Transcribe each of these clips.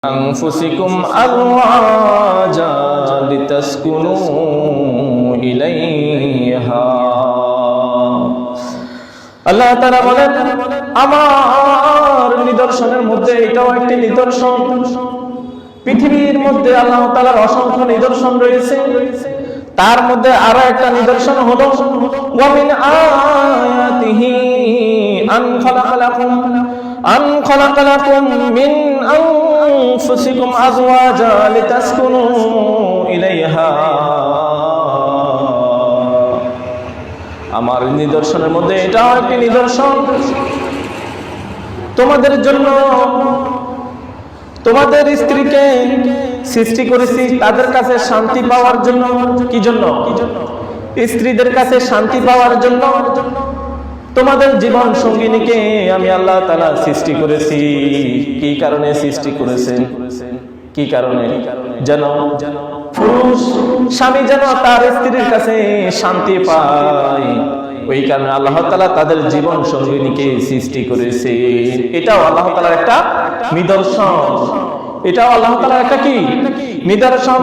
أنفسكم أزواجا لتسكنوا إليها আল্লাহ তাআলা বলেন আমার নিদর্শনের মধ্যে এটাও একটি নিদর্শন। পৃথিবীর মধ্যে আল্লাহ তাআলার অসংখ্য নিদর্শন রয়েছে, তার মধ্যে আরো একটা নিদর্শন হলো ওয়া মিন আয়াতিহি আন খালাকা লাকুম মিন আনফুসিকুম আজওয়াজা লিতাসকুনু ইলাইহা। আমার নিদর্শনের মধ্যে এটাও একটি নিদর্শন, তোমাদের জন্য তোমাদের স্ত্রীকে সৃষ্টি করেছি তাদের কাছে শান্তি পাওয়ার জন্য। কি জন্য? স্ত্রীদের কাছে শান্তি পাওয়ার জন্য। তোমাদের জীবন সঙ্গিনীকে আমি আল্লাহ তাআলা সৃষ্টি করেছি। কি কারণে সৃষ্টি করেছেন? কি কারণে? যেন পুরুষ স্বামী যেন তার স্ত্রীর কাছে শান্তি পায়, ওই কারণে আল্লাহ তাআলা তাদের জীবন সঙ্গিনীকে সৃষ্টি করেছে। এটাও আল্লাহ তাআলার একটা নিদর্শন। এটাও আল্লাহ তাআলার একটা কি নিদর্শন।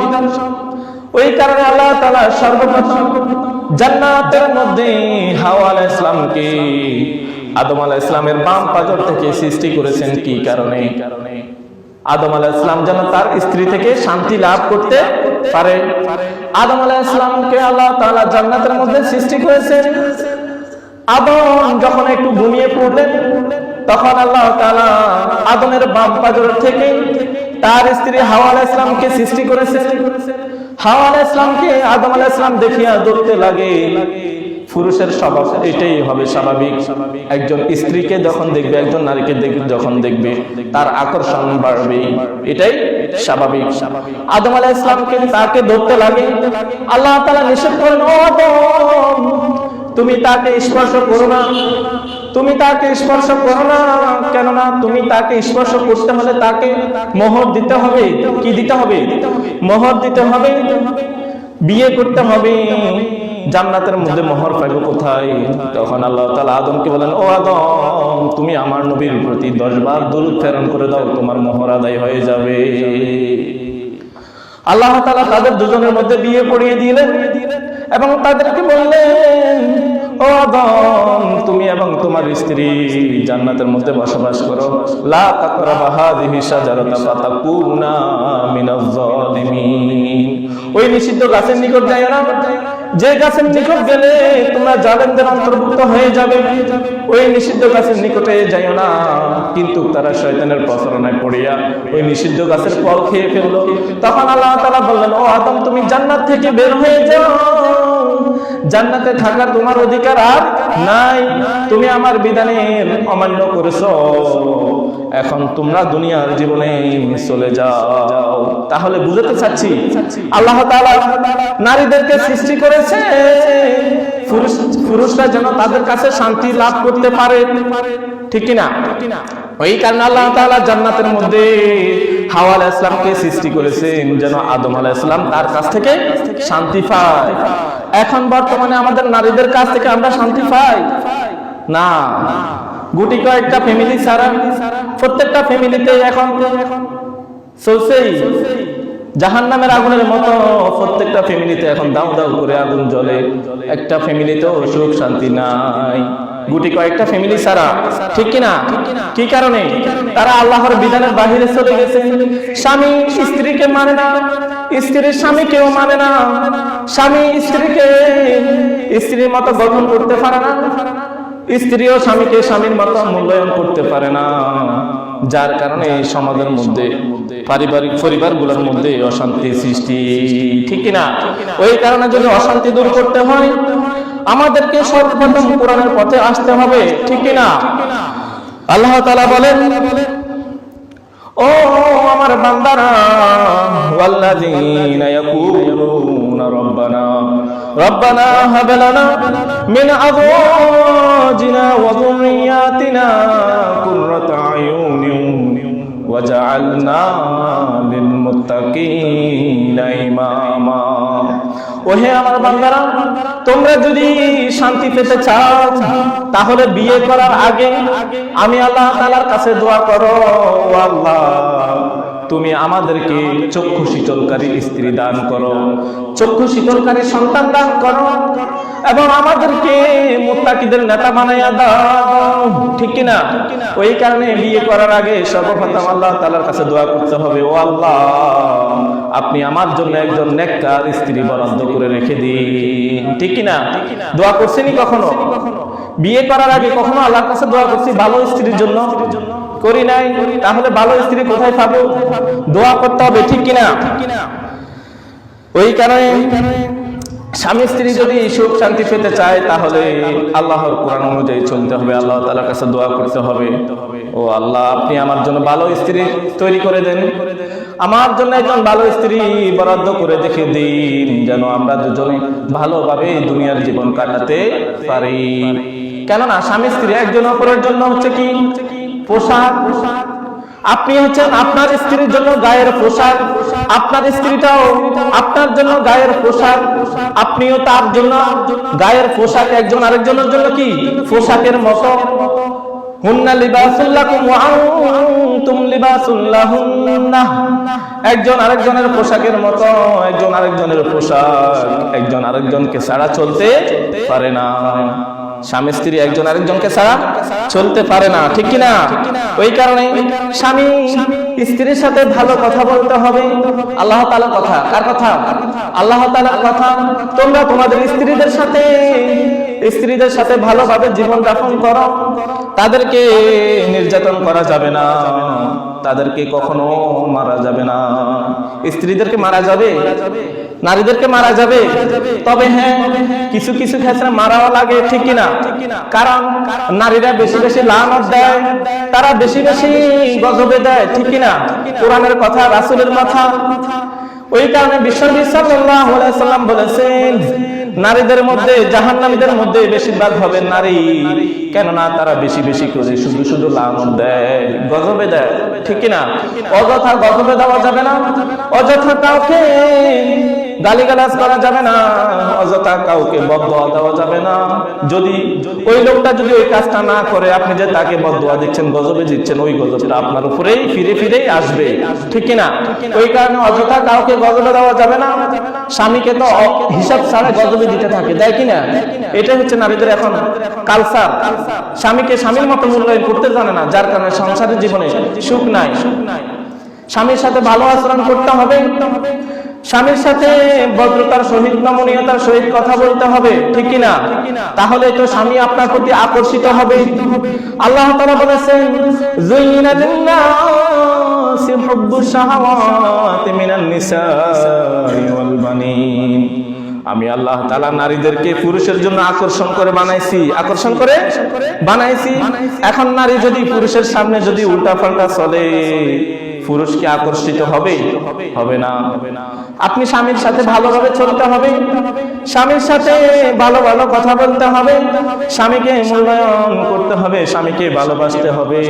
ওই কারণে আল্লাহ তাআলা সর্বপ্রথম জান্নাতের মধ্যে হাওয়া আলাইহিস সালামকে আদম আলাইহিস সালামের বাম পাজর থেকে সৃষ্টি করেছেন। কি কারণে? আদম আলাইহিস সালাম যেন তার স্ত্রী থেকে শান্তি লাভ করতে পারে। আদম আলাইহিস সালামকে আল্লাহ তাআলা জান্নাতের মধ্যে সৃষ্টি করেছেন। আদম যখন একটু ঘুমিয়ে পড়লেন, তখন আল্লাহ তাআলা আদমের বাম পাজর থেকে তার স্ত্রী হাওয়া আলাইহিস সালামকে সৃষ্টি করেছেন। হাওয়া আলাইহিস সালামকে আদম আলাইহিস সালাম দেখিয়া ধরতে লাগে। পুরুষের স্বভাব এটাই হবে স্বাভাবিক, একজন স্ত্রীকে যখন দেখবে, একজন নারীকে যখন দেখবে, তার আকর্ষণ বাড়বে, এটাই স্বাভাবিক। আদম আলাইহিস সালামকে তাকে ধরতে লাগে। আল্লাহ তাআলা নিষেধ করেন, ও আদম তুমি তাকে স্পর্শ করো না, তুমি তাকে স্পর্শ করো না। কেননা তুমি তাকে স্পর্শ করতে হলে তাকে মোহর দিতে হবে। কি দিতে হবে? মোহর দিতে হবে, বিয়ে করতে হবে। জান্নাতের মধ্যে মোহর পাইব কোথায়? তখন আল্লাহ তাআলা আদমকে বলেন, ও আদম তুমি আমার নবীর প্রতি 10 বার দরুদ প্রেরণ করে দাও, তোমার মোহর আদায় হয়ে যাবে। আল্লাহ তাআলা তাদের দুজনের মধ্যে বিয়ে পড়িয়ে দিলেন এবং তাদেরকে বললেন, ও আদম তুমি এবং তোমার স্ত্রী জান্নাতের মধ্যে বসবাস করো। লা তাকরাবা হাযিহি শাজারাতা ফাতাকুনা মিনাজ জালিমিন। ওই নিষিদ্ধ গাছের নিকট যাও না, যে গাছের নিকট গেলে তোমরা জালেমদের অন্তর্ভুক্ত হয়ে যাবে। ওই নিষিদ্ধ গাছের নিকটে যাও না। কিন্তু তারা শয়তানের প্রতারণায় পড়িয়া ওই নিষিদ্ধ গাছের ফল খেয়ে ফেললো। তখন আল্লাহ তাআলা বললেন, ও আদম তুমি জান্নাত থেকে বের হয়ে যাও, জান্নাতে থাকার তোমার অধিকার আর নাই, তুমি আমার বিধানের অমান্য করেছো, এখন তোমরা দুনিয়ার জীবনে চলে যাও। তাহলে বুঝাতে চাচ্ছি আল্লাহ তাআলা নারীদেরকে সৃষ্টি করেছে পুরুষরা যেন তাদের কাছে শান্তি লাভ করতে পারে, ঠিক কিনা? ওই কারণে আল্লাহ তাআলা জান্নাতের মধ্যে হাওয়া আলাইহিস সালামকে সৃষ্টি করেছেন যেন আদম আলাইহিস সালাম তার কাছ থেকে শান্তি পায়। এখন বর্তমানে আমাদের নারীদের কাছ থেকে আমরা শান্তি পাই না। গুটি কয়েকটা ফ্যামিলি ছাড়া প্রত্যেকটা ফ্যামিলিতে এখন চলছেই জাহান্নামের আগুনের মতো। প্রত্যেকটা ফ্যামিলিতে এখন দাউ দাউ করে আগুন জ্বলে, একটা ফ্যামিলিতেও সুখ শান্তি নাই, গুটি কয়েকটা ফ্যামিলি ছাড়া, ঠিক কিনা? কি কারণে? তারা আল্লাহর বিধানের বাহিরে চলে গেছে। স্বামী স্ত্রীকে মানে না, স্ত্রীর স্বামীকেও মানে না, স্বামী স্ত্রীকে স্ত্রীর মতো গঠন করতে পারে না, স্ত্রীও স্বামীকে স্বামীর মতো মূল্যায়ন করতে পারে না। যার কারণে সমাজের মধ্যে পারিবারিক পরিবারগুলোর মধ্যে অশান্তি সৃষ্টি, ঠিক কিনা? ওই কারণে যদি অশান্তি দূর করতে হয় আমাদেরকে সর্বপ্রথম কোরআনের পথে আসতে হবে, ঠিক কিনা? আল্লাহ তাআলা বলেন, ও আমার বান্দারা ওয়াল্লাযীনা ইয়াকুলুনা রব্বানা হাব লানা মিন আযওয়াজিনা ওয়া যুররিয়াতিনা কুররাতা আয়ুনিন ওয়াজআলনা লিল মুত্তাকিনা ইমামা। ওহে আমার বান্দারা, তোমরা যদি শান্তি পেতে চাও তাহলে বিয়ে করার আগে আমি আল্লাহ তাআলার কাছে দোয়া করো, ও আল্লাহ তুমি আমাদেরকে চক্ষু শীতলকারী স্ত্রী দান করো, চক্ষু শীতলকারী সন্তান দান করো, এবং আমাদেরকে মুত্তাকিদের নেতা বানাইয়া দাও। ঠিক কিনা? ওই কারণে বিয়ে করার আগে সর্বপ্রথম আল্লাহ তাআলার কাছে দোয়া করতে হবে, ও আল্লাহ, আপনি আমার জন্য একজন নেককার স্ত্রী বরাদ্দ করে রেখে দিন। ঠিক কিনা? দোয়া করছেনই কখনো? বিয়ে করার আগে কখনো আল্লাহর কাছে দোয়া করছি ভালো স্ত্রীর জন্য? করি নাই। তাহলে ভালো স্ত্রী কোথায় পাবো? দোয়া করতে হবে। ঠিক কিনা? ওই কারণে স্বামী স্ত্রী যদি সুখ শান্তি পেতে চায় তাহলে আল্লাহর কোরআন অনুযায়ী চলতে হবে, আল্লাহ তাআলার কাছে দোয়া করতে হবে, ও আল্লাহ, আপনি আমার জন্য ভালো স্ত্রী তৈরি করে দেন, আমার জন্য একজন ভালো স্ত্রী বরাদ্দ করে দেখে দিন, যেন আমরা দুজনে ভালোভাবে দুনিয়ার জীবন কাটাতে পারি। কেননা স্বামী স্ত্রী একজন অপরের জন্য হচ্ছে কি? পোশাক। আপনি হচ্ছেন আপনার স্ত্রীর জন্য গায়ের পোশাক, আপনার স্ত্রীটাও আপনার জন্য গায়ের পোশাক, আপনিও তার জন্য গায়ের পোশাক। একজন আরেকজনের জন্য কি? পোশাকের মতো। হুন্না লিবাসুল লাকুম ওয়া আনতুম লিবাসুল লাহুন্না। একজন আরেকজনের পোশাকের মতো, একজন আরেকজনের পোশাক। একজন আরেকজনকে ছাড়া চলতে পারে না। স্বামী স্ত্রী একজন আরেকজনকে ছাড়া চলতে পারে না। ঠিক কিনা? ওই কারণে স্বামী স্ত্রীর সাথে ভালো কথা বলতে হবে। আল্লাহ তাআলার কথা। কার কথা? আল্লাহ তাআলার কথা। তোমরা তোমাদের স্ত্রীদের সাথে ভালোভাবে জীবন যাপন করো, তাদেরকে নির্যাতন করা যাবে না, তাদেরকে কখনো মারা যাবে না। স্ত্রীদেরকে মারা যাবে, নারীদেরকে মারা যাবে, তবে হ্যাঁ, কিছু কিছু ক্ষেত্রে মারাও লাগে। ঠিক কিনা? কারণ নারীরা বেশি বেশি লানত দেয়, তারা বেশি বেশি গজবে দেয়। ঠিক কিনা? কোরআনের কথা, রাসূলের কথা। ওই কারণে বিশ্বনবী সাল্লাল্লাহু আলাইহি সাল্লাম বলেছেন, নারীদের মধ্যে, জাহান্নামীদের মধ্যে বেশিরভাগ হবে নারী। কেননা তারা বেশি বেশি করে শুধু শুধু লানত দেয়, গজবে দেয়। ঠিক কিনা? অযথা গজবে দেওয়া যাবে না, অযথা কাউকে গালিগালাজ করা যাবে না, অযথা কাউকে বদদোয়া দেওয়া যাবে না। যদি ওই লোকটা যদি ওই কাজটা না করে, আপনি যে তাকে বদদোয়া দিচ্ছেন, গজবে দিচ্ছেন, ওই গজবটা আপনার উপরেই ফিরে ফিরেই আসবে। ঠিক কিনা? ওই কারণে অযথা কাউকে গজবে দেওয়া যাবে না। স্বামীকে তো হিসাব ছাড়া গজবে দিতে থাকে, দেয় কিনা? এটা হচ্ছে নারীদের এখন কালচার। স্বামীকে স্বামীর মতো মূল্যায়ন করতে জানে না, যার কারণে সংসারের জীবনে সুখ নাই। স্বামীর সাথে ভালো আচরণ করতে হবে, স্বামীর সাথে ভদ্রতার সহিত, নমনীয়তার সহিত কথা বলতে হবে। ঠিক কিনা? তাহলে তো স্বামী আপনার প্রতি আকর্ষিত হবে। আল্লাহ তাআলা বলেছেন, যুইনা লিন-নাসি হুব্বুশ শাহাওয়াতি মিনান নিসাই ওয়াল বানিন। আমি আল্লাহ তাআলা নারীদেরকে পুরুষের জন্য আকর্ষণ করে বানাইছি। এখন নারী যদি পুরুষের সামনে যদি উল্টাপাল্টা চলে, পুরুষ কি আকর্ষিত হবে? হবে না। আপনি স্বামীর সাথে ভালোভাবে চলতে হবে, স্বামীর সাথে ভালো ভালো কথা বলতে হবে, স্বামীকে মূল্যায়ন করতে হবে, স্বামীকে ভালোবাসতে হবে।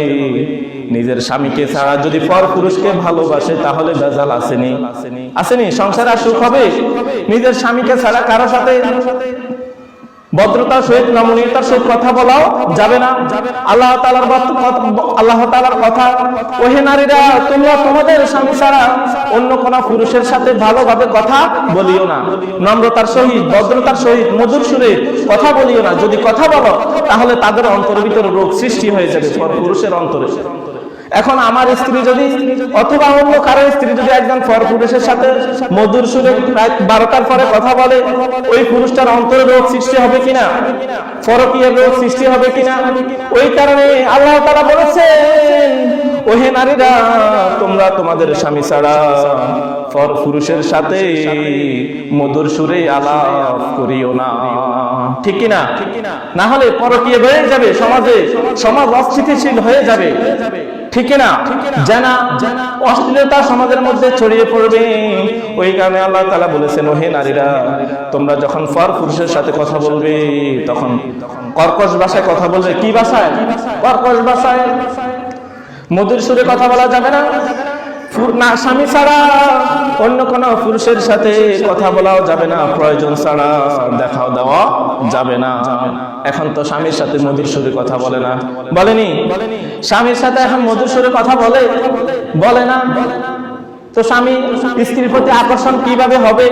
নিজের স্বামীকে ছাড়া যদি পর পুরুষকে ভালোবাসে তাহলে ভেজাল আসেনি? সংসারে সুখ হবে? নিজের স্বামীকে ছাড়া কারো সাথে ভদ্রতার সহিত, নমনীয়তার সহিত কথা বলাও যাবে না। আল্লাহ তাআলার কথা, ওহে নারীরা, তোমরা তোমাদের স্বামী ছাড়া অন্য কোন পুরুষের সাথে ভালোভাবে কথা বলিও না। নম্রতার সহিত, ভদ্রতার সহিত, মধুর সুরে কথা বলিও না। যদি কথা বলো তাহলে তাদের অন্তরের ভিতরে রোগ সৃষ্টি হয়ে যাবে, পুরুষের অন্তরে। এখন আমার স্ত্রী যদি, অথবা অন্য কারো স্ত্রী যদি একজন পরপুরুষের সাথে মধুর সুরে রাত 12টার পরে কথা বলে, ওই পুরুষটার অন্তরে রোগ সৃষ্টি হবে কিনা? পরকীয় রোগ সৃষ্টি হবে কিনা? ওই কারণে আল্লাহ তাআলা বলেছেন, ওহে নারীরা, তোমরা তোমাদের স্বামী ছাড়া পরপুরুষের সাথে মধুর সুরে আলাপ করিও না। ঠিক কিনা? না হলে পরকীয় হয়ে যাবে, সমাজ অস্থিতিশীল হয়ে যাবে। ঠিক না? জানা অশ্লীলতা সমাজের মধ্যে ছড়িয়ে পড়বে। ওই কারণে আল্লাহ তাআলা বলেছেন, ওহে নারীরা, তোমরা যখন পরপুরুষের সাথে কথা বলবে তখন কর্কশ ভাষায় কথা বলবে। কি ভাষায়? কর্কশ ভাষায়। মধুর সুরে কথা বলা যাবে না। স্বামী ছাড়া অন্য কোন পুরুষের সাথে কথা বলাও যাবে না, প্রয়োজন ছাড়া দেখাও দেওয়া যাবে না। এখন তো স্বামীর সাথে মধুর সুরে কথা বলে না, বলেনি? স্বামীর সাথে এখন মধুর সুরে কথা বলে না। তো স্বামী স্ত্রীর প্রতি আকর্ষণ কিভাবে হবে?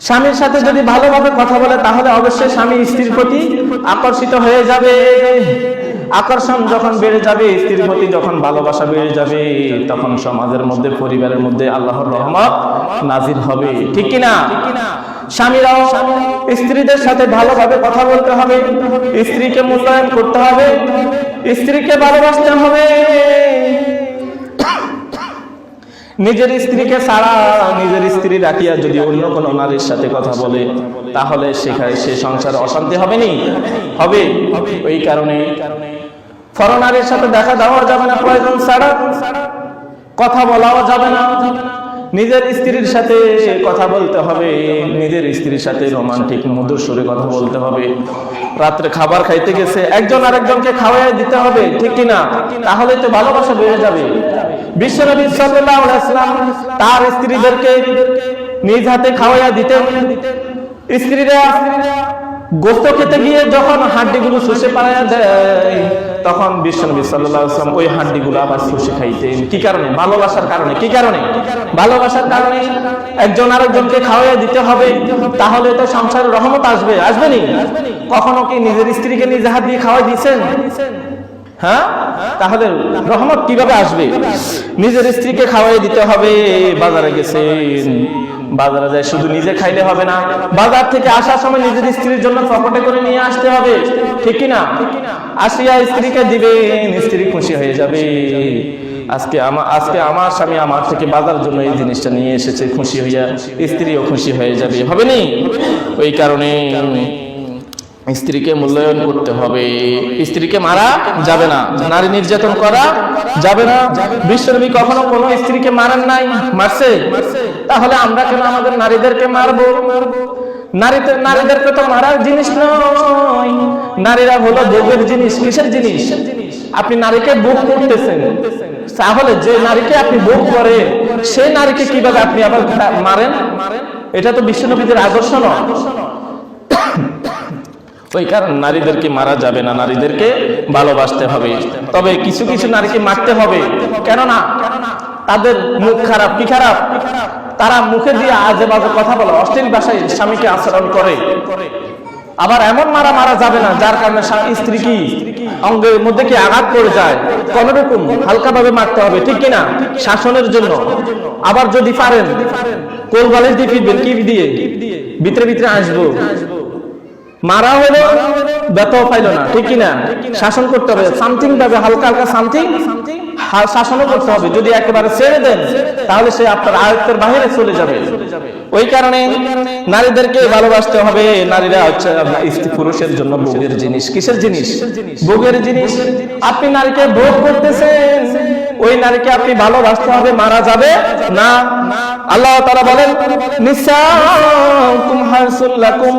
স্বামীর সাথে যদি ভালোভাবে কথা বলে তাহলে অবশ্যই স্বামী স্ত্রীর প্রতি আকর্ষিত হয়ে যাবে। আকর্ষণ যখন বেড়ে যাবে, স্ত্রীর প্রতি যখন ভালোবাসা বেড়ে যাবে, তখন সমাজের মধ্যে, পরিবারের মধ্যে আল্লাহর রহমত নাজিল হবে। ঠিক কিনা? স্বামীরাও স্ত্রীদের সাথে ভালোভাবে কথা বলতে হবে, স্ত্রীকে মূল্যায়ন করতে হবে, স্ত্রীকে ভালোবাসতে হবে। নিজের স্ত্রীকে ছাড়া, নিজের স্ত্রী রাখিয়া যদি অন্য কোনো নারীর সাথে কথা বলে তাহলে সেখানে সে সংসারে অশান্তি হবে নি? হবে। ওই কারণে পরনারীর সাথে দেখা দেওয়া যাবে না, প্রয়োজন ছাড়া কথা বলাও যাবে না। নিজের স্ত্রীর সাথে কথা বলতে হবে, নিজের স্ত্রীর সাথে রোমান্টিক মধুর সুরে কথা বলতে হবে। রাত্রে খাবার খাইতে গেছে একজন আরেকজনকে খাওয়াই দিতে হবে। ঠিক কিনা? তাহলে তো ভালোবাসা বেড়ে যাবে। বিশ্বনবী সাল্লাল্লাহু আলাইহি ওয়াসাল্লাম তার স্ত্রীদেরকে নিজ হাতে খাওয়াইয়া দিতেন। স্ত্রীরা গোশত খেতে গিয়ে যখন হাড্ডিগুলো শুষে পাড়াইয়া দেয়, তখন বিশ্বনবী সাল্লাল্লাহু আলাইহি ওয়াসাল্লাম ওই হাড্ডিগুলো আবার শুষে খাইতেন। কি কারণে? ভালোবাসার কারণে। কি কারণে? ভালোবাসার কারণে। একজন আরেকজনকে খাওয়াইয়া দিতে হবে, তাহলে তো সংসারে রহমত আসবে। আসবে নি? কখনো কি নিজের স্ত্রীকে নিজে হাত দিয়ে খাওয়াই দিয়েছেন? হ্যাঁ? তাহলে রহমত কিভাবে আসবে? নিজের স্ত্রীকে খাওয়াই দিতে হবে। বাজারে গেছেন, বাজারে যায় শুধু নিজে খাইলে হবে না, বাজার থেকে আসার সময় নিজের স্ত্রীর জন্য পকেটে করে নিয়ে আসতে হবে। ঠিক কিনা? আসিয়া স্ত্রীকে দিবেন, স্ত্রী খুশি হয়ে যাবে। আজকে আমার স্বামী আমার থেকে বাজারের জন্য এই জিনিসটা নিয়ে এসেছে, খুশি হইয়া স্ত্রীও খুশি হয়ে যাবে। হবে নি? ওই কারণে স্ত্রীকে মূল্যায়ন করতে হবে। স্ত্রীকে মারা যাবে না, নারী নির্যাতন করা যাবে না। বিশ্বনবী কখনো কোনো স্ত্রীকে মারেন নাই? মারছে? তাহলে আমরা কেন আমাদের নারীদেরকে মারবো? নারীদেরকে তো মারার জিনিস নয়, নারীরা হলো ভোগের জিনিস। কিসের জিনিস? আপনি নারীকে ভোগ করতেছেন, তাহলে যে নারীকে আপনি ভোগ করেন সেই নারীকে কিভাবে আপনি আবার মারেন? এটা তো বিশ্বনবীদের আদর্শ নয়। ওই কারণ নারীদেরকে মারা যাবে না, নারীদেরকে ভালোবাসতে হবে। তবে কিছু কিছু নারীকে মারতে হবে। কেননা তাদের মুখ খারাপ। কি খারাপ? তারা মুখে দিয়ে আজে বাজে কথা বলে, অশ্লীল ভাষায় স্বামীকে আচরণ করে। আবার এমন মারা যাবে না যার কারণে স্ত্রী কি অঙ্গের মধ্যে কি আঘাত পড়ে যায়। কোন রকম হালকা ভাবে মারতে হবে। ঠিক কিনা? শাসনের জন্য। আবার যদি পারেন কোল বালিশ দিয়ে ফিরবেন। কি দিয়ে? ভিতরে ভিতরে আসবো। মারা হলো ব্যথাও পাইল না। ঠিক কিনা? শাসন করতে হবে সামথিং ভাবে, হালকা হালকা সামথিং শাসনও করতে হবে। যদি একেবারে ছেড়ে দেন তাহলে সে আপনার আয়ত্তের বাইরে চলে যাবে। ওই কারণে নারীদেরকে ভালোবাসতে হবে। নারীরা হচ্ছে পুরুষের জন্য ভোগের জিনিস। কিসের জিনিস? ভোগের জিনিস। আপনি নারীকে ভোগ করতেছেন, ওই নারীকে আপনি ভালোবাসতে হবে, মারা যাবে না। আল্লাহ তাআলা বলেন, নিসাউকুম হারসুল লাকুম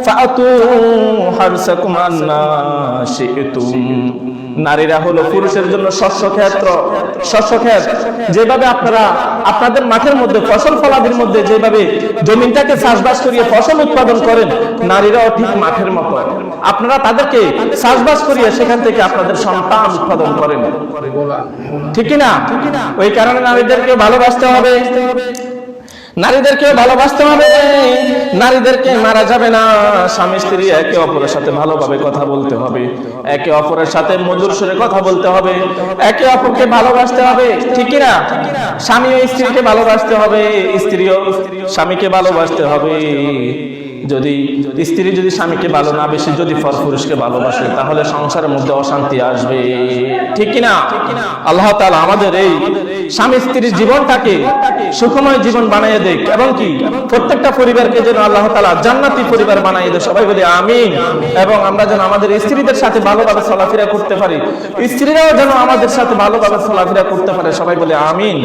ফাআতু হারসাকুম আন্না শি'তুম। নারীরা হলো পুরুষের জন্য শস্যক্ষেত্র। শস্যক্ষেত যেভাবে আপনারা আপনাদের মাঠের মধ্যে, ফসল ফলাদির মধ্যে যেভাবে জমিনটাকে চাষবাস করিয়ে ফসল উৎপাদন করেন, নারীরাও ঠিক মাঠের মতো। আপনারা তাদেরকে চাষবাস করিয়ে সেখান থেকে আপনাদের সন্তান উৎপাদন করেন। ঠিক কিনা? ওই কারণে নারীদেরকে ভালোবাসতে হবে, নারীদেরকে ভালোবাসতে হবে। নারীদেরকে মারা যাবে না। স্বামী স্ত্রী একে অপরের সাথে ভালোভাবে কথা বলতে হবে, একে অপরের সাথে মধুর সুরে কথা বলতে হবে, একে অপরকে ভালোবাসতে হবে। ঠিক কিনা? স্বামীও স্ত্রীকে ভালোবাসতে হবে, স্ত্রীও স্বামীকে ভালোবাসতে হবে। যদি স্ত্রী যদি স্বামীকে ভালো না বেশি যদি পুরুষকে ভালোবাসে তাহলে সংসারের মধ্যে অশান্তি আসবে। ঠিক কিনা? আল্লাহ তাআলা আমাদের এই স্বামী স্ত্রীর জীবনটাকে সুখময় জীবন বানিয়ে দেখ, এবং কি প্রত্যেকটা পরিবারকে যেন আল্লাহ তাআলা জান্নাতি পরিবার বানিয়ে দেয়। সবাই বলি আমিন। এবং আমরা যেন আমাদের স্ত্রীদের সাথে ভালোভাবে চলাফেরা করতে পারি, স্ত্রীরাও যেন আমাদের সাথে ভালোভাবে চলাফেরা করতে পারে। সবাই বলে আমিন।